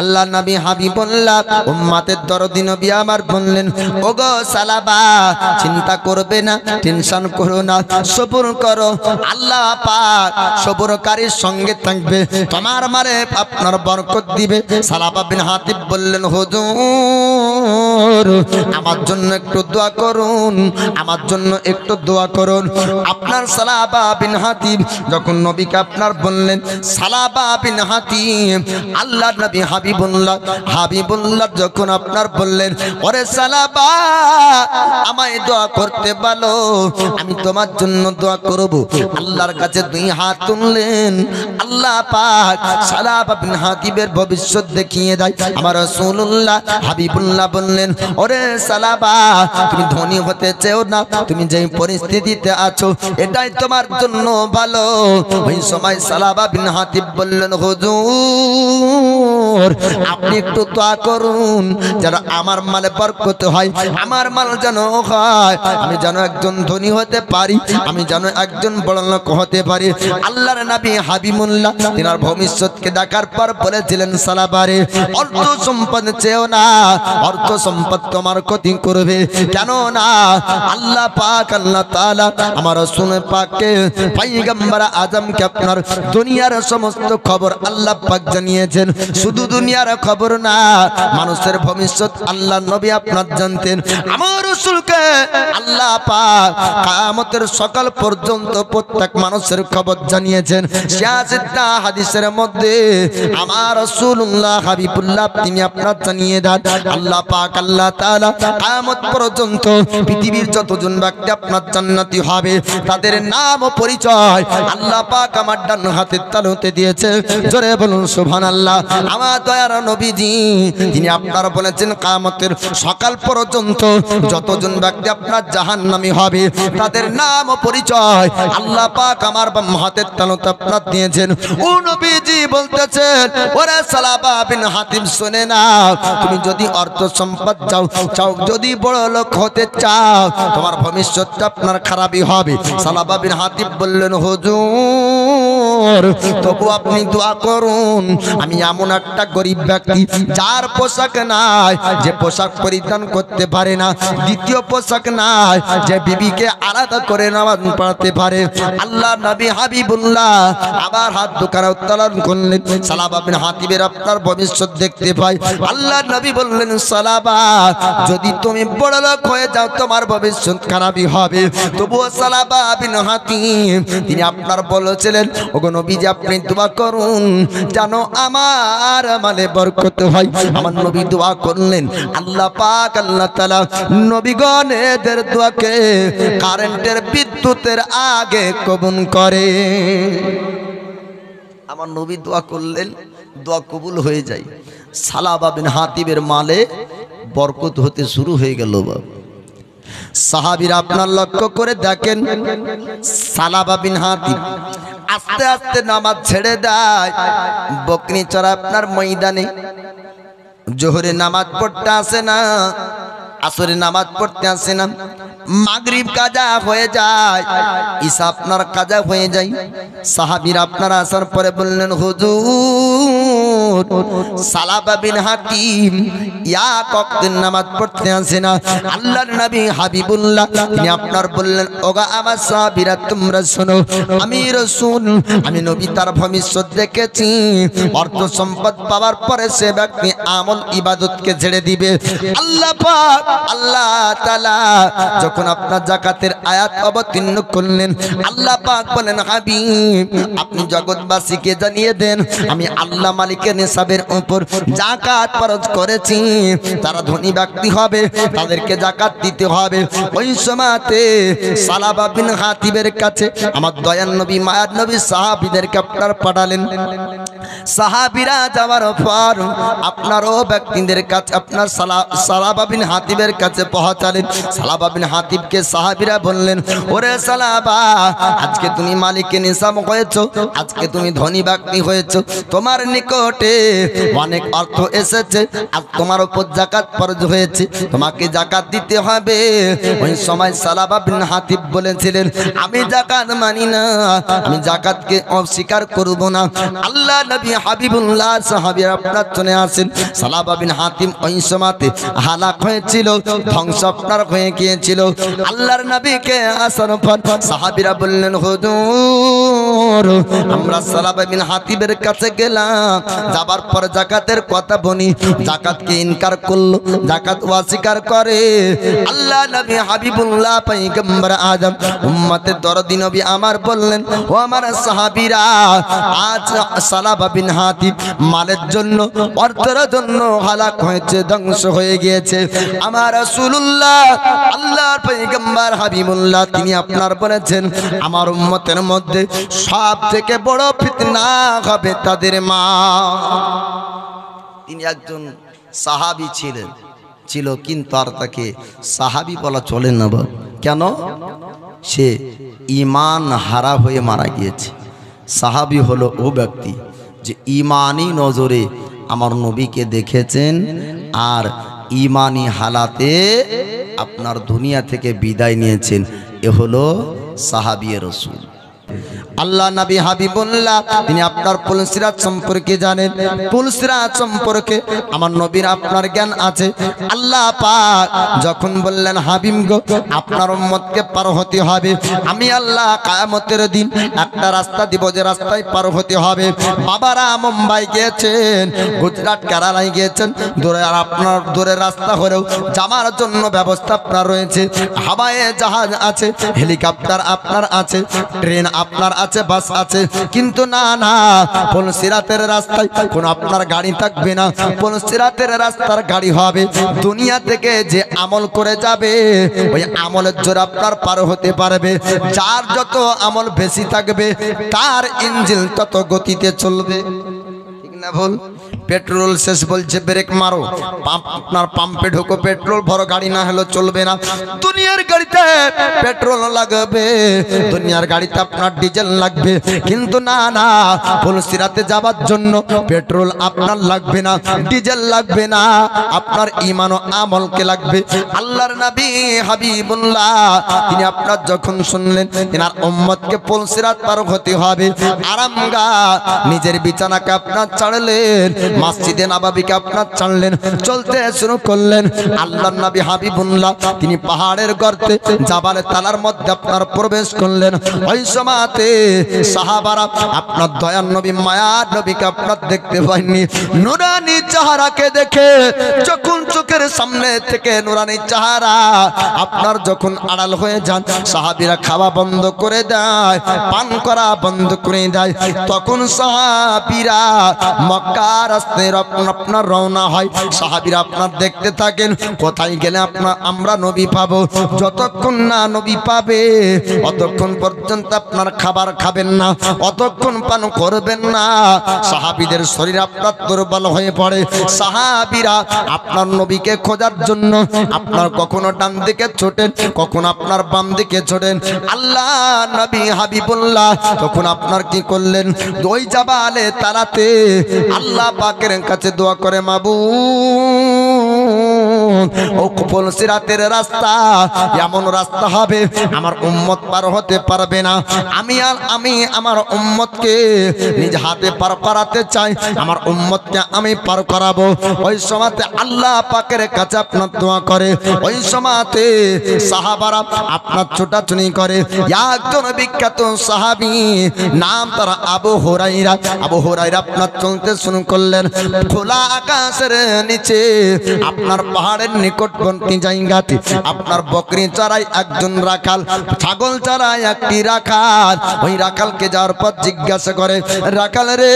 আল্লাহ নবী হাবিবুল্লাহ উম্মতের দরদি নবী আমার বললেন, ওগো সালাবা, চিন্তা করবে না, টেনশন করো না, সবর করো, আল্লাহ পাক সবরকারীর সঙ্গে থাকবে, তোমার মারে আপনার বরকত দিবে। সালাবা বিন হাতিব বললেন, হুজুর আমার জন্য একটু দোয়া করুন, আমার জন্য একটু দোয়া করুন। আপনার সালাবা বিন হাতিব যখন নবীকে আপনার বললেন, সালাবা বিন হাতিব আল্লাহ নবী হাবিবুল্লাহ যখন আপনার বললেন, ওরে সালাবা আমায় দোয়া করতে বলো, আমি তোমার জন্য দোয়া করব। আল্লাহর কাছে দুই হাত তুললেন, আল্লাহ পাক সালাবা বিন হাতিবের ভবিষ্যৎ দেখিয়ে দেয়। আমার রাসূলুল্লাহ হাবিবুল্লাহ বললেন, ওরে সালাবা তুমি ধনী হতে চেও না, তুমি যেই পরিস্থিতিতে আছো এটাই তোমার জন্য ভালো। ওই সময় সালাবা বিন হাতিব বললেন, হুজুর আপনি একটু দোয়া করুন যেন আমার মালে বরকত হয়, আমার মাল যেন হয়, আমি যেন একজন ধনী হতে পারি, আমি যেন একজন বড়লোক হতে পারি। আল্লাহর নবী হাবিবুল্লাহ তিনার ভবিষ্যৎকে দেখার পর বলেছিলেন, সালাবারে অর্থ সম্পদ চেও না, অর্থ সম্পদ তোমার ক্ষতি করবে। কেন না আল্লাহ পাক আল্লাহ তাআলা আমার রাসূল পাককে পয়গম্বর আজমকে আপনার দুনিয়ার সমস্ত খবর আল্লাহ পাক জানিয়েছেন। শুধু দুনিয়ার খবর না, মানুষের ভবিষ্যৎ আল্লাহ নবী আপনার জানতেন। আমার রাসূলকে আল্লাহ পাক কিয়ামতের সকাল পর্যন্ত প্রত্যেক মানুষের খবর জানিয়েছেন। সিয়াসিতা হাদিসের মধ্যে আমার রাসূলুল্লাহ হাবিবুল্লাহ তিনি আপনার জানিয়ে দেন, আল্লাহ পাক আল্লাহ তাআলা কিয়ামত পর্যন্ত পৃথিবীর যতজন ব্যক্তি আপনার জান্নাতি হবে তাদের নাম ও পরিচয় আল্লাহ পাক আমার ডান হাতের তালুতে দিয়েছে। জোরে বলুন সুবহানাল্লাহ। আমার দয়ার নবীজি তিনি আপনার বলেছেন, কিয়ামতের সকাল পর্যন্ত যতজন ব্যক্তি আপনার জাহান্নামী হবে তাদের নাম ও পরিচয় আল্লাহ পাক আমার বাম হাতের তালুতে আপনার দিয়েছেন। ও নবীজি বলতেছেন, ওরে সালাবা বিন হাতিব শুনে নাও, তুমি যদি অর্থ সম্পদ চাও, যদি বড় লোক হতে চাও, তোমার ভবিষ্যৎটা আপনার খারাপই হবে। সালাবা বিন হাতিব বললেন, হুজুর তবু আপনি দোয়া করুন, আমি এমন একটা গরিব ব্যক্তি যার পোশাক নাই, যে পোশাক পরিধান করতে পারে না, দ্বিতীয় পোশাক নাই, যে বিবিকে আলাদা করে নামাজ পড়াতে পারে। আল্লাহ নবী হাবিবুল্লাহ আবার হাত দুখানা উত্তোলন করলেন, সালাবা বিন হাতিবের আপনার ভবিষ্যৎ দেখতে পাই। আল্লাহ নবী বললেন, সালাবা যদি তুমি বড় লোক হয়ে যাও তোমার ভবিষ্যৎ খারাপই হবে। তবুও সালাবা বিন হাতিব তিনি আপনার বলেছিলেন, ওগো নবীজি আপনি দোয়া করুন যেন আমার মালে বরকত হয়। আমার নবী দোয়া করলেন, আল্লাহ পাক আল্লাহ তাআলা নবীগণের দোয়াকে কারেন্টের বিদ্যুতের আগে কবুল করে। আমার নবী দোয়া করলেন, দোয়া কবুল হয়ে যায়। সালাবা বিন হাতিবের মালে বরকত হতে শুরু হয়ে গেল। সাহাবীরা আপনার লক্ষ্য করে দেখেন, সালাবা বিন হাতিব আস্তে আস্তে নামাজ ছেড়ে দেয়। বকরি চড়া আপনার ময়দানে জোহরে নামাজ পড়তে আসে না, আসরে নামাজ পড়তে আসে না, মাগরিব কাজা হয়ে যায়, ঈশা আপনার কাজা হয়ে যায়। সাহাবীরা আপনার আসার পরে বললেন, হুজুর সালাবা বিন হাতিব এক ওয়াক্তের নামাজ পড়তে আসে না। আল্লাহর নবী হাবিবুল্লাহ তিনি আপনার বললেন, ওগো আমার সাহাবীরা তোমরা শোনো, আমি রাসূল আমি নবী তার ভবিষ্যৎ দেখেছি। অর্থ সম্পদ পাওয়ার পরে সে ব্যক্তি আমল ইবাদতকে ছেড়ে দিবে। আল্লাহ পাক আল্লাহ তাআলা যখন আপনার যাকাতের আয়াত অবতীর্ণ করলেন, আল্লাহ পাক বলেন, হাবিব আপনি জগৎবাসীকে জানিয়ে দেন আমি আল্লাহ মালিকের নিসাবের উপর যাকাত ফরজ করেছি। তারা ধনী ব্যক্তি হবে, তাদেরকে যাকাত দিতে হবে। ওই সময়তে সালাবা বিন হাতিবের কাছে আমার দয়ার নবী মায়ার নবী সাহাবীদেরকে আপনার পাঠালেন। সাহাবীরা যাওয়ার পর আপনারও ব্যক্তিদের কাছে আপনার সালাবা বিন হাতিবের কাছে পৌঁছালেন। সালাবা বিন হাতিবকে সাহাবীরা বললেন, ওরে সালাবা আজকে তুমি মালিকের নিসাব হয়েছো, আজকে তুমি ধনী ব্যক্তি হয়েছো, তোমার নিকটে অনেক অর্থ এসেছে, আর তোমার উপর যাকাত ফরজ হয়েছে, তোমাকে যাকাত দিতে হবে। ওই সময় সালাবা বিন হাতিব বলেছিলেন, আমি যাকাত মানি না, আমি যাকাতকে অস্বীকার করব না। আল্লাহ নবী হাবিবুল্লাহ সাহাবীরা আপনার চলে আসেন। সালাবা বিন হাতিম ওই সময়তে হালাক হয়েছিল, ধ্বংস আপনার হয়ে গিয়েছিল। আল্লাহর নবীকে আসার পর সাহাবীরা বললেন, হুজুর আমরা সালাবা বিন হাতিবের কাছে গেলাম, যাবার পর যাকাতের কথা বলি, যাকাতকে ইনকার করলো, যাকাত অস্বীকার করে। আল্লাহ নবী হাবিবুল্লাহ পয়গম্বর আদম উম্মতের দরদি নবী আমার বললেন, ও আমার সাহাবীরা, আজ সালাবা বিন হাতিব মালের জন্য, অর্থের জন্য হালাক হয়েছে, ধ্বংস হয়ে গিয়েছে। আমার রাসূলুল্লাহ আল্লাহর পয়গম্বর হাবিবুল্লাহ তিনি আপনার বলেছেন, আমার উম্মতের মধ্যে সব থেকে বড় ফিতনা হবে তাদের মা। তিনি একজন সাহাবী ছিল, কিন্তু আর তাকে সাহাবী বলা চলে না। কেন? সে ঈমান হারা হয়ে মারা গিয়েছে। সাহাবী হলো ও ব্যক্তি যে ঈমানি নজরে আমার নবীকে দেখেছেন আর ঈমানি হালাতে আপনার দুনিয়া থেকে বিদায় নিয়েছেন। এ হলো সাহাবী রাসূল। আল্লাহ নবী হাবিবুল্লাহ তিনি আপনার পুলসিরাত সম্পর্কে জানেন। পুলসিরাত সম্পর্কে আমার নবীর আপনার জ্ঞান আছে। আল্লাহ পাক যখন বললেন, হাবিব গো আপনার উম্মতকে পার হতে হবে, আমি আল্লাহ কিয়ামতের দিন একটা রাস্তা দিব, যে রাস্তায় পার হতে হবে। বাবারা মুম্বাই গিয়েছেন, গুজরাট কেরালায় গিয়েছেন, দূরে আর আপনার দূরের রাস্তা হলেও যাওয়ার জন্য ব্যবস্থা আপনার রয়েছে। হাওয়ায় জাহাজ আছে, হেলিকপ্টার আপনার আছে, ট্রেন আপনার আছে, বাস আছে, কিন্তু না না, পুলসিরাতের রাস্তায় কোন আপনার গাড়ি থাকবে না। পুলসিরাতের রাস্তার গাড়ি হবে দুনিয়া থেকে যে আমল করে যাবে, ওই আমলের জোরে আপনার পার হতে পারবে। যার যত আমল বেশি থাকবে তার ইঞ্জিন তত গতিতে চলবে। ঠিক না ভুল? পেট্রোল শেষ বলছে ব্রেক মারো, আপনার পাম্পে ঢোকো, পেট্রোল ভরো, গাড়ি না হলে চলবে না। দুনিয়ার গাড়িতে পেট্রোল লাগবে, দুনিয়ার গাড়িতে আপনার ডিজেল লাগবে, কিন্তু না না, পুলসিরাতে যাবার জন্য পেট্রোল আপনার লাগবে না, ডিজেল লাগবে না, আপনার ঈমান ও আমলকে লাগবে। আল্লাহর নবী হাবিবুল্লাহ তিনি আপনার যখন শুনলেন এনার উম্মতকে পুলসিরাত পার হতে হবে, আরামগা নিজের বিছানাকে আপনার ছাড়লেন, মসজিদে নববীকে আপনার ছাড়লেন, চলতে শুরু করলেন। আল্লাহর নবী হাবিবুল্লাহ তিনি পাহাড়ের গর্তে জাবালে তালার মধ্যে আপনার প্রবেশ করলেন। ওই সময়তে সাহাবারা আপনার দয়ার নবী মায়ার নবীকে আপনার দেখতে পায়নি। নুরানি চেহারাকে দেখে যখন চোখের সামনে থেকে নুরানি চেহারা আপনার যখন আড়াল হয়ে যান, সাহাবীরা খাওয়া বন্ধ করে দেয়, পান করা বন্ধ করে দেয়। তখন সাহাবীরা মক্কা রাস্তায় আপনার রওনা হয়। সাহাবীরা আপনার দেখতে থাকেন, কোথায় গেলে আমরা নবী পাবো। যতক্ষণ না নবী পাবে অতক্ষণ পর্যন্ত আপনার খাবার খাবেন না, অতক্ষণ পান করবেন না। সাহাবীদের শরীর আপনার দুর্বল হয়ে পড়ে। সাহাবীরা আপনার নবীকে খোঁজার জন্য আপনার কখনো ডান দিকে ছোটেন, কখনো আপনার বাম দিকে ছোটেন। আল্লাহ নবী হাবিবুল্লাহ তখন আপনার কি করলেন? ওই জাবালে তালাতে আল্লাহ পাকের কাছে দোয়া করে, মাবুদ ও পুলসিরাতের রাস্তা এমন রাস্তা হবে আমার উম্মত পার হতে পারবে না। আমি আমার উম্মতকে নিজ হাতে পার করাতে চাই, আমার উম্মতকে আমি পার করাবো। ওই সময়তে আল্লাহ পাকের কাছে আপনার দোয়া করে। ওই সময়তে সাহাবারা আপনার ছোটাছুটি করে। একজন বিখ্যাত সাহাবী নাম তার আবু হুরায়রা। আবু হুরায়রা আপনার চলতে শুরু করলেন। খোলা আকাশের নিচে আপনার পাহাড়ের নিকটবর্তী জায়গাতে আপনার বকরি চড়াই একজন রাখাল, ছাগল চড়াই একটি রাখাল। ওই রাখালকে যাওয়ার পর জিজ্ঞাসা করে, রাখাল রে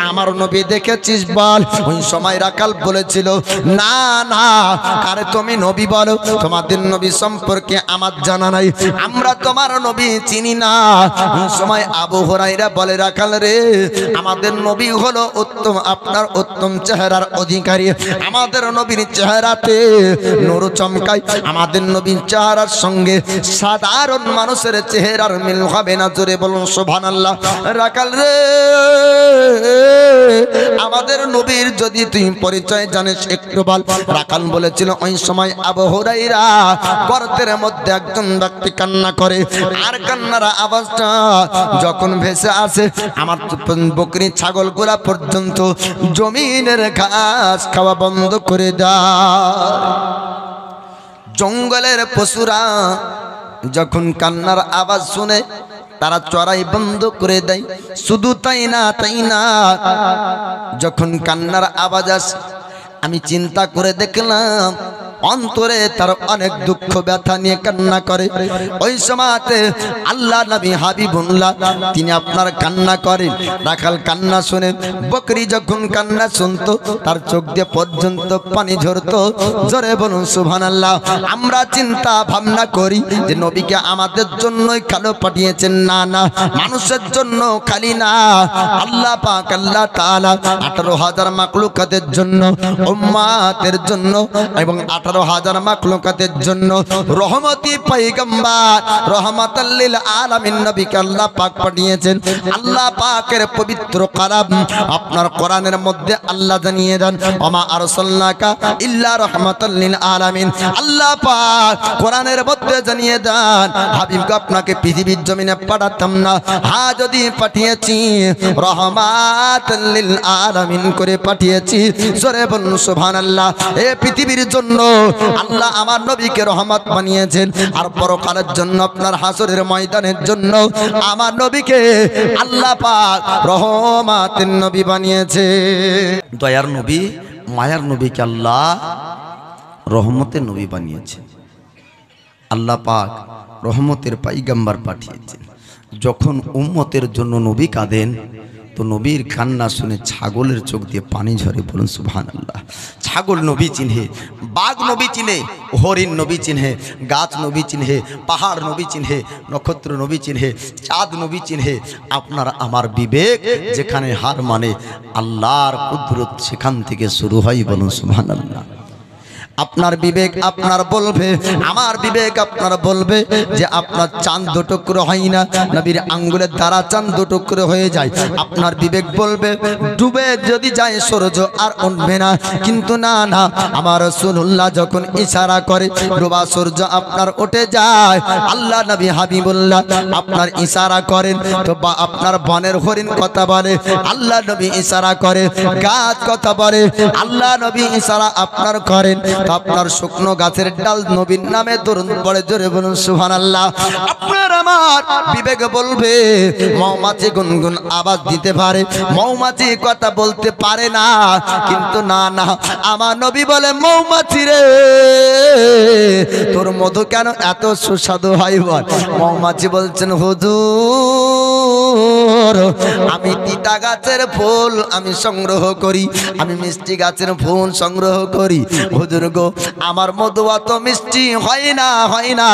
আমার নবী দেখেছিস বল? ওই সময় রাখাল বলেছিল, না না, আরে তুমি নবী বলো, তোমাদের নবী সম্পর্কে আমার জানা নাই, আমরা তোমার নবী চিনি না। ওই সময় আবু হুরায়রা বলে, রাখাল রে আমাদের নবী হলো উত্তম, আপনার উত্তম চেহারার অধিকারী। আমাদের নবীর চেহারাতে নূর চমকায়, আমাদের নবীর চেহারার সঙ্গে সাধারণ মানুষের চেহারার মিল হবে না। জোরে বলুন সুবহানাল্লাহ। রাখাল রে আমাদের নবীর যদি তুই পরিচয় জানিস একটু বল। রাখাল বলেছিল ওই সময় আবু হুরায়রা গর্তের মধ্যে একজন ব্যক্তি কান্না করে, আর কান্নার আওয়াজটা যখন ভেসে আসে আমার বকরি ছাগলগুলা পর্যন্ত জমিনের ঘাস খাওয়া বন্ধ করে দেয়। জঙ্গলের পশুরা যখন কান্নার আওয়াজ শুনে তারা চড়াই বন্ধ করে দেয়। শুধু তাই না যখন কান্নার আওয়াজ আসে আমি চিন্তা করে দেখলাম অন্তরে তার অনেক দুঃখ ব্যথা নিয়ে কান্না করে। ওই সময়তে আল্লাহ নবী হাবিবুল্লাহ তিনি আপনার কান্না করেন। রাখাল কান্না শুনে বকরি যখন কান্না শুনতো তার চোখ দিয়ে পর্যন্ত পানি ঝরতো। জোরে বলুন সুবহানাল্লাহ। আমরা চিন্তা ভাবনা করি যে নবীকে আমাদের জন্যই খালো পাঠিয়েছেন, না না, মানুষের জন্য খালি না, আল্লাহ পাক আল্লাহ তাআলা 18,000 মাখলুকাতের জন্য, উম্মাতের জন্য এবং 18,000 মাখলুকাতের জন্য রহমতি পয়গম্বর রহমাতাল লিল আলামিন নবীকে আল্লাহ পাক পাঠিয়েছেন। আল্লাহ পাকের পবিত্র কালাম আপনার কোরআনের মধ্যে আল্লাহ জানিয়ে দেন ওমা আরসালনাকা ইল্লা রাহমাতাল লিল আলামিন। আল্লাহ পাক কোরআনের মধ্যে জানিয়ে দেন হাবিবকে আপনাকে পৃথিবীর জমিনে পাঠাতাম না, হ্যাঁ যদি পাঠিয়েছি রহমাতাল লিল আলামিন করে পাঠিয়েছি। জোরে বলুন সুবহানাল্লাহ। এই পৃথিবীর জন্য আল্লাহ আমার নবীকে রহমত বানিয়েছেন, আর পরকালের জন্য আপনার হাসরের ময়দানের জন্য আমার নবীকে আল্লাহ পাক রহমতের নবী বানিয়েছে। দয়ার নবী মায়ার নবীকে আল্লাহ রহমতের নবী বানিয়েছে। আল্লাহ পাক রহমতের পয়গম্বর পাঠিয়েছেন। যখন উম্মতের জন্য নবী কাঁদেন তো নবীর কান্না শুনে ছাগলের চোখ দিয়ে পানি ঝরে। বলুন সুবহানাল্লাহ। ছাগল নবী চিনহে, বাঘ নবী চিনে, হরিণ নবী চিনহে, গাছ নবী চিনহে, পাহাড় নবী চিনহে, নক্ষত্র নবী চিনহে, চাঁদ নবী চিনহে। আপনার আমার বিবেক যেখানে হার মানে আল্লাহর কুদরত সেখান থেকে শুরু হয়। বলুন সুবহানাল্লাহ। আপনার বিবেক আপনার বলবে, আমার বিবেক আপনার বলবে যে আপনার চাঁদ দুটুকরো হয় না, নবীর আঙ্গুলের দ্বারা চাঁদ দুটুকরো হয়ে যায়। আপনার বিবেক বলবে ডুবে যদি যায় সূর্য আর উঠবে না, কিন্তু না না, আমার রাসূলুল্লাহ যখন ইশারা করে ডুবা সূর্য আপনার উঠে যায়। আল্লাহ নবী হাবিবুল্লাহ আপনার ইশারা করেন তো আপনার বনের হরিণ কথা বলে, আল্লাহ নবী ইশারা করে গাছ কথা বলে, আল্লাহ নবী ইশারা আপনার করেন আপনার শুকনো গাছের ডাল নবীর নামে দরুদ পড়ে। জোরে বলুন সুবহানাল্লাহ। আপনার আমার বিবেক বলবে মৌমাছি গুনগুন আওয়াজ দিতে পারে, মৌমাছি কথা বলতে পারে না, কিন্তু না না, আমার নবী বলে মৌমাছি রে তোর মধু কেন এত সুস্বাদু হয় বল। মৌমাছি বলছেন হুজুর আমি তিতা গাছের ফুল আমি সংগ্রহ করি, আমি মিষ্টি গাছের ফুল সংগ্রহ করি। হুজুর গো আমার মধু অত মিষ্টি হয় না, হয় না,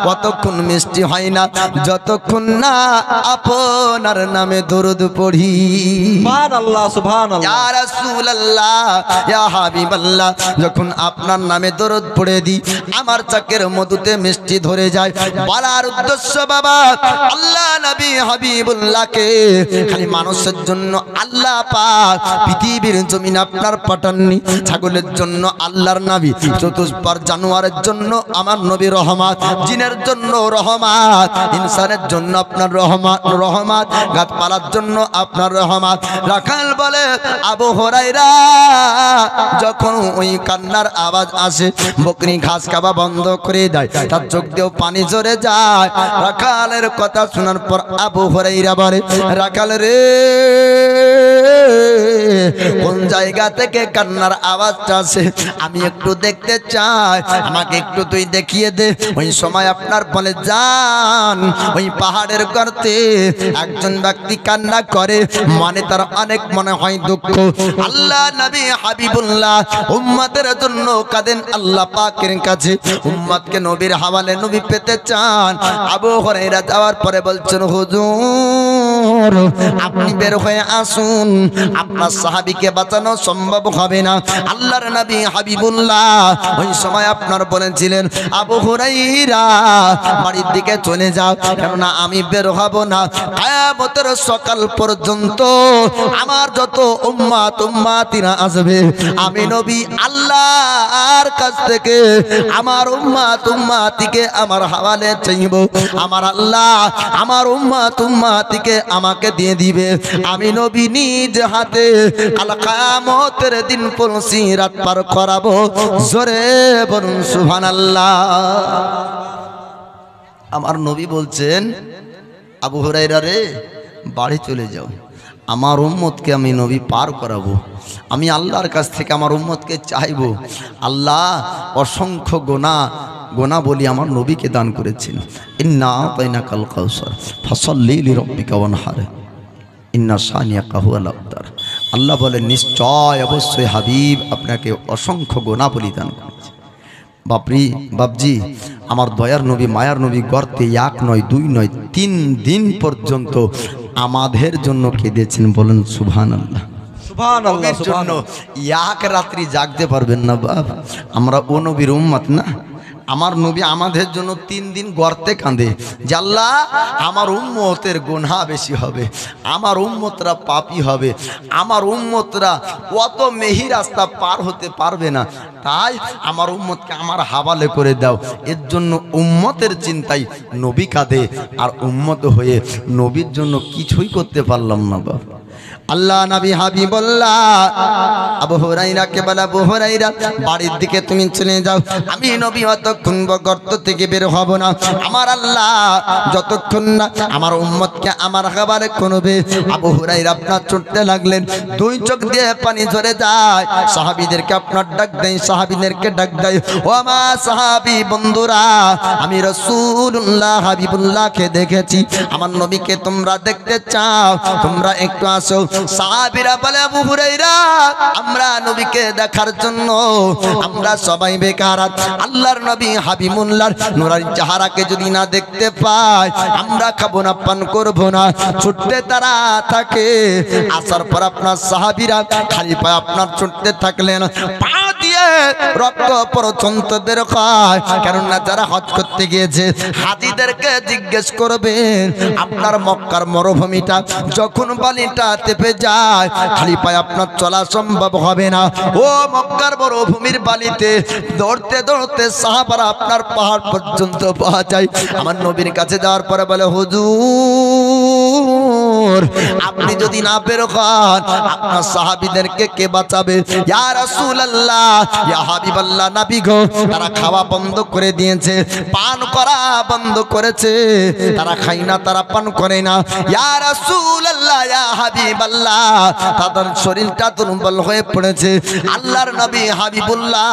কতক্ষণ মিষ্টি হয় না যতক্ষণ না আপনার নামে দরুদ পড়ি। সুবহানাল্লাহ সুবহানাল্লাহ। ইয়া রাসূলুল্লাহ ইয়া হাবিবাল্লাহ যখন আপনার নামে দরুদ পড়ে দিই আমার চাকের মধুতে মিষ্টি ধরে যায়। বলার উদ্দেশ্য বাবা আল্লাহ নবী হাবিবুল্লাহকে খালি মানুষের জন্য আল্লাহ পাক পৃথিবীর জমিন আপনার পাঠাননি। ছাগলের জন্য আল্লাহর নবী, চতুষ্পার জানোয়ারের জন্য আমার নবী রহমত, জিনের জন্য রহমত, ইনসানের জন্য আপনার রহমত, রহমত গাছপালার জন্য আপনার রহমত। রাখাল বলে আবু হুরায়রা যখন ওই কান্নার আওয়াজ আসে বকরি ঘাস খাওয়া বন্ধ করে দেয়, তার চোখ দিয়েও পানি ঝরে যায়। রাখালের কথা শোনার পর আবু হুরায়রা বলে রাখাল রে কোন জায়গা থেকে কান্নার আওয়াজটা আসে আমি একটু দেখতে চাই, আমাকে একটু তুই দেখিয়ে দে। ওই সময় আপনার বলে যান ওই পাহাড়ের গর্তে একজন ব্যক্তি কান্না করে, মানে তার অনেক মনে হয় দুঃখ। আল্লাহ নবী হাবিবুল্লাহ উম্মতের জন্য কাঁদেন আল্লাহ পাকের কাছে, উম্মতকে নবীর হাওয়ালে নবী পেতে চান। আবু হুরায়রা যাওয়ার পরে বলছেন হুজুর হুজুর আপনি বের হয়ে আসুন, আপনার সাহাবীকে বাঁচানো সম্ভব হবে না। আল্লাহর নবী হাবিবুল্লাহ ওই সময় আপনার বলেছিলেন, আবু হুরায়রা বাড়ির দিকে চলে যাও, কেননা আমি বের হব না কিয়ামতের সকাল পর্যন্ত। আমার যত উম্মত উম্মাতিরা আসবে, আমি নবী আল্লাহর কাছ থেকে আমার উম্মত উম্মাতিকে আমার হাওয়ালে চাইব। আমার আল্লাহ আমার উম্মত উম্মাতিকে আমাকে দিয়ে দিবে। আমি নবী নিজ হাতে কাল কিয়ামতের দিন পুলসিরাত পার করাবো। জোরে বলুন সুবহানাল্লাহ। আমার নবী বলছেন, আবু হুরায়রা রে বাড়ি চলে যাও, আমার উম্মতকে আমি নবী পার করাবো। আমি আল্লাহর কাছ থেকে আমার উম্মতকে চাইবো। আল্লাহ অসংখ্য গোনা বলি আমার নবীকে দান করেছেন। ইন্না আতাইনাকাল কাউসার ফাসাল্লি লিরাব্বিকা ওয়ানহার ইন্না শানিয়াকা হুয়াল আবতার। আল্লাহ বলেন, নিশ্চয় অবশ্যই হাবিব আপনাকে অসংখ্য গোনা বলি দান করেছে। বাপজি আমার দয়ার নবী মায়ার নবী গর্তে এক নয় দুই নয় 3 দিন পর্যন্ত আমাদের জন্য কেঁদেছেন। বলেন সুবহানাল্লাহ। সুবহানাল্লাহ। জন্য এক রাত্রি জাগতে পারবেন না বাপ। আমরা ও নবীর উম্মত না। আমার নবী আমাদের জন্য 3 দিন গর্তে কাঁদে যে আল্লাহ আমার উম্মতের গুনাহ বেশি হবে, আমার উম্মতরা পাপী হবে, আমার উম্মতরা অত মেহি রাস্তা পার হতে পারবে না, তাই আমার উম্মতকে আমার হাওয়ালে করে দাও। এর জন্য উম্মতের চিন্তায় নবী কাঁদে, আর উম্মত হয়ে নবীর জন্য কিছুই করতে পারলাম না বাবা। আল্লাহ নবী হাবিবুল্লাহ আবু হুরায়রাকে বলে, আবু হুরায়রা বাড়ির দিকে তুমি চলে যাও, আমি নবী অতক্ষণ গর্ত থেকে বের হব না। আমার আল্লাহ যতক্ষণ না আমার উম্মতকে আমার হাওয়ালে করবে। আবু হুরায়রা আপনার ছুটতে লাগলেন, 2 চোখ দিয়ে পানি ঝরে যায়। সাহাবীদেরকে আপনার ডাক দেয়, সাহাবীদেরকে ডাক দেয়, ও আমার সাহাবী বন্ধুরা, আমি রাসূলুল্লাহ হাবিবুল্লাহকে দেখেছি, আমার নবীকে তোমরা দেখতে চাও, তোমরা একটু আসো। সাহাবীরা বলে, আবু হুরায়রা আমরা নবীকে দেখার জন্য আমরা সবাই বেকার। আল্লাহর নবী হাবিবুল্লাহর নূরানি চেহারাকে যদি না দেখতে পাই আমরা খাবো না, পান করবো না। ছুটতে তারা থাকে। আসার পর আপনার সাহাবীরা খালি পায়ে আপনার ছুটতে থাকলেন, পা দিয়ে রক্ত পর্যন্ত বের হয়। কেননা যারা হজ করতে গিয়েছে হাজিদেরকে জিজ্ঞেস করবেন, আপনার মক্কার মরুভূমিটা যখন বালিটা তেপে যায় খালি পায়ে আপনার চলা সম্ভব হবে না। ও মক্কার মরুভূমির বালিতে দৌড়তে দৌড়তে সাহাবারা আপনার পাহাড় পর্যন্ত পাওয়া যায়। আমার নবীর কাছে যাওয়ার পরে বলে, হুজুর আপনি যদি না বের হন আপনার সাহাবীদেরকে কে বাঁচাবে? ইয়া রাসূলুল্লাহ, ইয়া হাবিবাল্লাহ, নবী গো তারা খাওয়া বন্ধ করে দিয়েছে, পান করা বন্ধ করেছে, তারা খায় না, তারা পান করে না। ইয়া রাসূলুল্লাহ, ইয়া হাবিবাল্লাহ, তাদের শরীরটা দুর্বল হয়ে পড়েছে। আল্লাহর নবী হাবিবুল্লাহ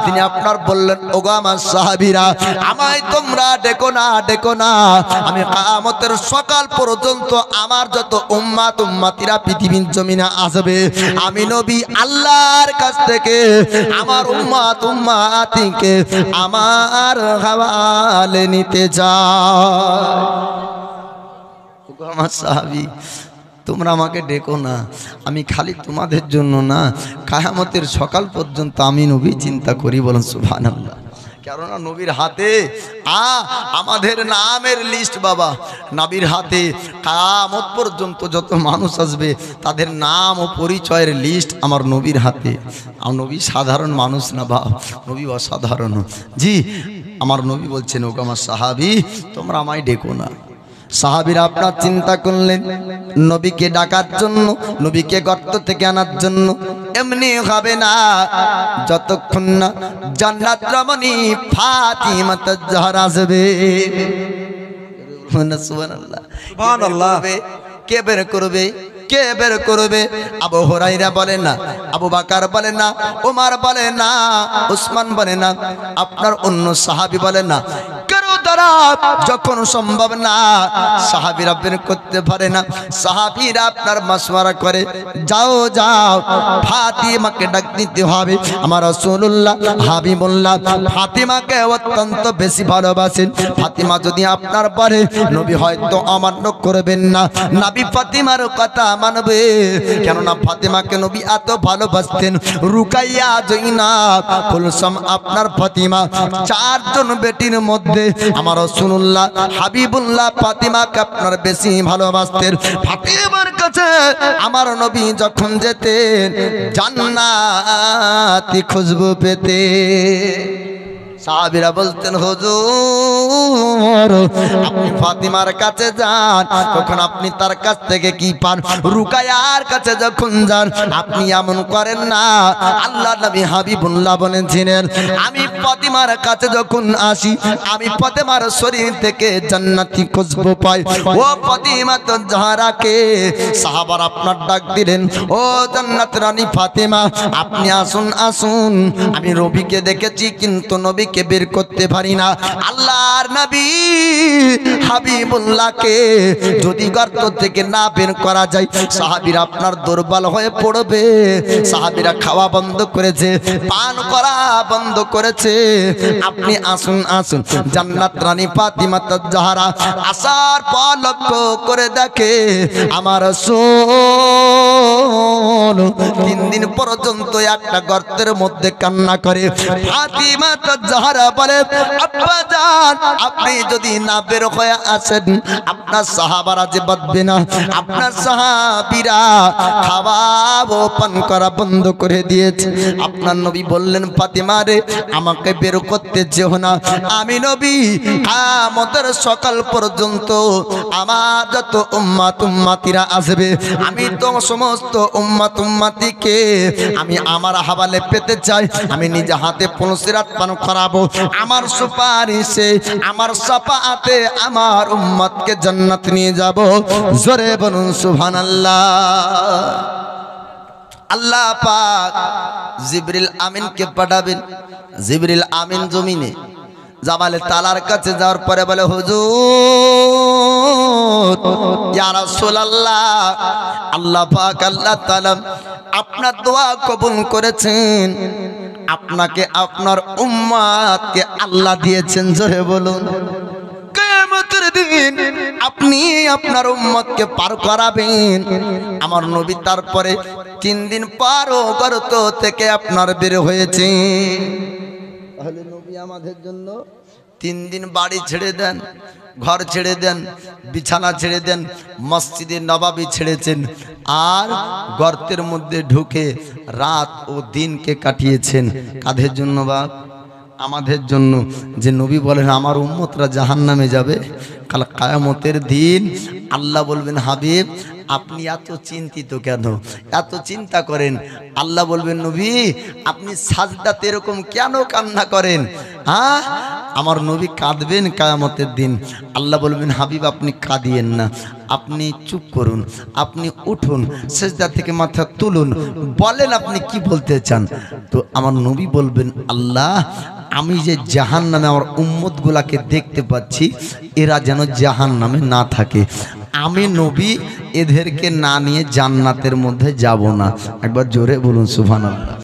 তিনি আপনার বললেন, ওগো আমার সাহাবীরা আমায় তোমরা ডেকো না, ডেকো না, আমি কিয়ামতের সকাল পর্যন্ত আমার যত উম্মত উম্মতিরা পৃথিবীর জমিনে আসবে আমি নবী আল্লাহর কাছ থেকে আমার উম্মত উম্মতিকে আমার হাওয়ালে নিতে চাই। ওগো আমার সাহাবী তোমরা আমাকে ডেকো না, আমি খালি তোমাদের জন্য না, কিয়ামতের সকাল পর্যন্ত আমি নবী চিন্তা করি। বলেন সুবহানাল্লাহ। কেননা নবীর হাতে আমাদের নামের লিস্ট বাবা, নবীর হাতে কিয়ামত পর্যন্ত যত মানুষ আসবে তাদের নাম ও পরিচয়ের লিস্ট আমার নবীর হাতে। আর নবী সাধারণ মানুষ না বাবা, নবী অসাধারণ। জি আমার নবী বলছেন, ওগো আমার সাহাবী তোমরা আমায় ডেকো না। সাহাবীরা আপনার চিন্তা করলেন নবীকে ডাকার জন্য, নবীকে গর্ত থেকে আনার জন্য। এমনি হবে না যতক্ষণ না জান্নাত রমণী ফাতিমা তাজহরা আসবে। সুবহানাল্লাহ। সুবহানাল্লাহ। কে বের করবে? কে বের করবে? আবু হুরায়রা বলে না, আবু বকর বলে না, ওমর বলে না, উসমান বলে না, আপনার অন্য সাহাবী বলে না, কেউ দ্বারা যখন সম্ভব না, সাহাবীরা বের করতে পারে না, সাহাবীরা আপনার মাশওয়ারা করে, যাও যাও ফাতিমাকে ডাক দিতে হবে। আমার রাসূলুল্লাহ হাবিবুল্লাহ ফাতিমাকে অত্যন্ত বেশি ভালোবাসেন। ফাতিমা যদি আপনার পরে, নবী হয়তো অমান্য করবেন না, নবী ফাতিমার কথা মানবে। কেননা ফাতিমাকে নবী এত ভালোবাসতেন। রুকাইয়া, জৈনাব, কুলসুম আপনার ফাতিমা, চারজন বেটির মধ্যে আমার রাসূলুল্লাহ হাবিবুল্লাহ ফাতিমাকে আপনার বেশি ভালোবাসতেন। ফাতিমার কাছে আমার নবী যখন যেতেন জান্নাতি খুশবু পেতে। সাহাবীরা বলতেন, হুজুর আপনি ফাতিমার কাছে যান, তখন আপনি তার কাছ থেকে কি পান? রুকায়ার কাছে যখন যান আপনি এমন করেন না। আল্লাহ নবী হাবিবুল্লাহ বলেছিলেন, আমি ফাতিমার কাছে যখন আসি, আমি ফাতিমার শরীর থেকে জান্নাতি খুশবু পাই। ও ফাতিমা তো জাহরাকে সাহাবারা আপনার ডাক দিলেন, ও জান্নাত রানী ফাতিমা আপনি আসুন আসুন। আমি নবীকে দেখেছি কিন্তু নবী কে বের করতে পারি না। আল্লাহর নবী হাবিবুল্লাহকে যদি গর্ত থেকে না বের করা যায়, সাহাবীরা আপনার দুর্বল হয়ে পড়বে। সাহাবীরা খাওয়া বন্ধ করেছে, পান করা বন্ধ করেছে। আপনি আসুন আসুন। জান্নাত রানী ফাতিমা তাজ-জাহরা আসার পর লক্ষ্য করে দেখে আমার রাসূল 3 দিন পর্যন্ত একটা গর্তের মধ্যে কান্না করে। ফাতিমা তাজ-জাহরা বলে, আব্বা জান আপনি যদি না বের হয়ে আসেন আপনার সাহাবারা যে বাঁচবে না, আপনার সাহাবীরা খাওয়া ও পান করা বন্ধ করে দিয়েছে। আপনার নবী বললেন, ফাতিমা রে আমাকে বের করতে যেও না, আমি নবী কিয়ামতের সকাল পর্যন্ত আমার যত উম্মত উম্মতিরা আসবে আমি তো সমস্ত উম্মত উম্মতিকে আমি আমার হাওয়ালে পেতে চাই। আমি নিজে হাতে পুলসিরাত পান করাবো। আমার সুপারিশে, আমার শাফাআতে আমার উম্মতকে জান্নাত নিয়ে যাব। জোরে বলুন সুবহানাল্লাহ। আল্লাহ পাক জিবরিল আমিনকে পাঠাবেন। জিবরিল আমিন জমিনে জাবালে তালার কাছে যাওয়ার পরে বলে, হুজুর ইয়া রাসূলুল্লাহ আল্লাহ পাক আল্লাহ তাআলা আপনার দোয়া কবুল করেছেন, আপনাকে আপনার উম্মতকে আল্লাহ দিয়েছেন। জোরে বলুন। কিয়ামতের দিন আপনি আপনার উম্মতকে পার করাবেন। আমার নবী তারপরে 3 দিন পারও গর্ত থেকে আপনার বের হয়েছে। তাহলে নবী আমাদের জন্য 3 দিন বাড়ি ছেড়ে দেন, ঘর ছেড়ে দেন, বিছানা ছেড়ে দেন, মসজিদে নববী ছেড়েছেন, আর গর্তের মধ্যে ঢুকে রাত ও দিনকে কাটিয়েছেন। কাদের জন্য বাপ? আমাদের জন্য। যে নবী বলেন আমার উম্মতরা জাহান্নামে যাবে, কাল কিয়ামতের দিন আল্লাহ বলবেন, হাবিব আপনি এত চিন্তিত কেন, এত চিন্তা করেন? আল্লাহ বলবেন, নবী আপনি সাজদাতে এরকম কেন কান্না করেন? হ্যাঁ, আমার নবী কাঁদবেন কিয়ামতের দিন। আল্লাহ বলবেন, হাবিব আপনি কাঁদিয়েন না, আপনি চুপ করুন, আপনি উঠুন, সিজদা থেকে মাথা তুলুন, বলেন আপনি কি বলতে চান। তো আমার নবী বলবেন, আল্লাহ আমি যে জাহান্নামে আমার উম্মতগুলাকে দেখতে পাচ্ছি, এরা যেন জাহান্নামে না থাকে। আমি নবী এদেরকে না নিয়ে জান্নাতের মধ্যে যাব না। একবার জোরে বলুন সুবহানাল্লাহ।